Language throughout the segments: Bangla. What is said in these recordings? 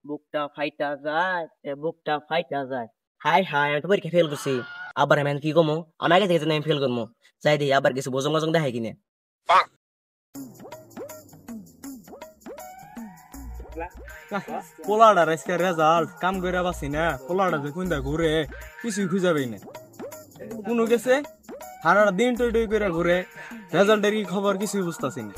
বুকটা ফাইটা যায়, বুকটা ফাইটা যায়। হাই হাই, আমি তো পরীক্ষা ফেল করছি। আবার আমি কি কমো? আমি আগে থেকে জানি আমি ফেল করবো। যাই দিই আবার কিছু বোঝং বোঝং দেখাই কিনে। পোলাডার আজকে রেজাল্ট কাম করে পাচ্ছি না। পোলাডা যে কোনটা ঘুরে কিছুই খুঁজাবেই না। কোনো গেছে সারাটা দিন টই টই করে ঘুরে, রেজাল্টের কি খবর কিছুই বুঝতেছি না।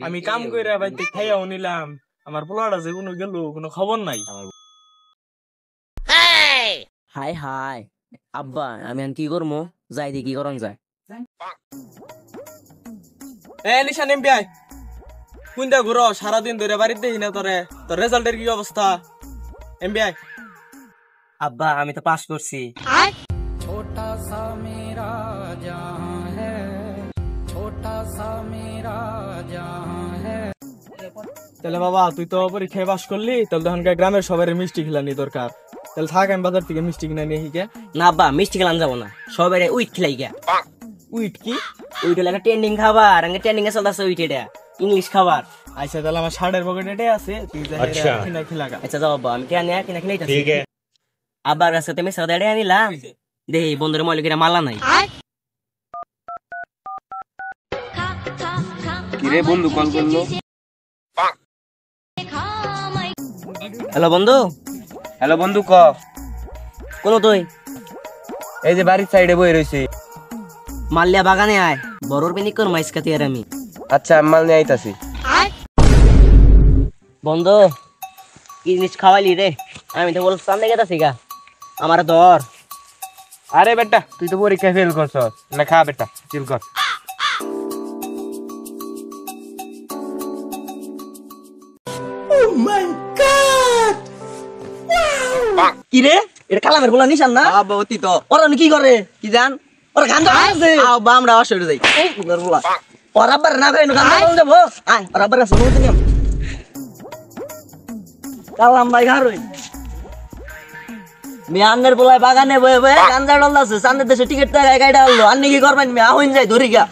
আমি কাম করে বাইতে খাইয়াও নিলাম, আমার পোলাডা যে কোনো গেল কোনো খবর নাই। হাই হাই, আব্বা আমি আর কি করবো? যাই দিই কি করন যায়। এ নিশান এমবিআই কোনটা ঘুরো সারাদিন ধরে বাড়িতে না তোরে, তোর রেজাল্টের কি অবস্থা? এমবিআই আব্বা আমি তো পাস করছি। छोटा सा मेरा जहां है, छोटा सा मेरा जहां है। তাহলে বাবা তুই তো পরীক্ষায় পাস করলি, তাহলে তখনকার গ্রামের সবাই মিষ্টি খিলানি দরকার। তাহলে থাক আমি বাজার থেকে মিষ্টি কিনে নিয়ে হিকে। না আব্বা মিষ্টি খেলাম যাবো না, সবাই উইট খেলাই গিয়া। উইট কি? উইট হলে একটা ট্রেন্ডিং খাবার, আগে ট্রেন্ডিং এ চলতেছে উইট, এটা ইংলিশ খাবার। আচ্ছা তাহলে আমার শার্টের পকেটে আছে, তুই যা কিনা খিলাগা। আচ্ছা যাও আব্বা, আমি কিনা কিনা খেলাইতেছি। ঠিক আছে আব্বার কাছে তুমি সাদাড়ে আনিলাম, দেই বন্ধুরে মলিকেরা মালা নাই। কিরে বন্ধু কল করলো? হ্যালো বন্ধু। হ্যালো বন্ধু ক। কোন তুই? এই যে বাড়ির সাইডে বই রইছি। মাল্লিয়া বাগানে আয়, বড়র পিনিক কর মাইস কাতি আর আমি। আচ্ছা আমি মাল নিয়ে আইতাছি। বন্ধু কি জিনিস খাওয়াইলি রে? আমি তো বল সামনে গেতাছি গা, আমার ধর। আরে বেটা তুই তো পরীক্ষায় ফেল করছস না, খা বেটা চিল কর। কি রে এটা কালামের বলা নিশান না? আব্বা অতি তো ওরা কি করে কি জান? ওরা গান আছে আব্বা আমরা আসরে যাই। এই কুলার বলা ওরা আবার না কইনো গান বল দেবো। আয় ওরা আবার শুনো তুমি কালাম ভাই ঘরই মিয়ানের বলাই বাগানে বয়ে বয়ে গাঞ্জা ডলাছে। চান্দের দেশে টিকিট টাকা গাইডা হলো, আর কি করবেন মিয়া হইন যাই ধরি গা।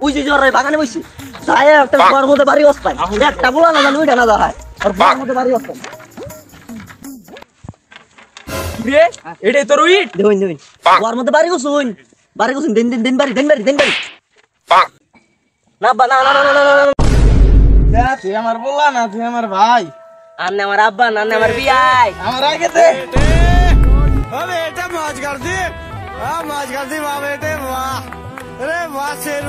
ওই যে জরে বাগানে বইছি যায় একটা ঘর মধ্যে বাড়ি অস্তায় একটা বলা না জানি ওইটা না দাঁড়ায় আর ঘর মধ্যে বাড়ি অস্তায়। রে এটাই তোর উইট? দেখুন দেখুন ঘর মধ্যে বাড়ি গছুন, বাড়ি গছুন দিন দিন দিন বাড়ি দিন বাড়ি দিন বাড়ি না বা না না না না না তুই আমার বললা না, তুই আমার ভাই। আন্নে আমার আব্বা না আন্নে আমার বিয়াই আমার আগে দে। बेटा मौज कर दी, मौज कर दी वाह बेटे वाह। अरे वाह शेर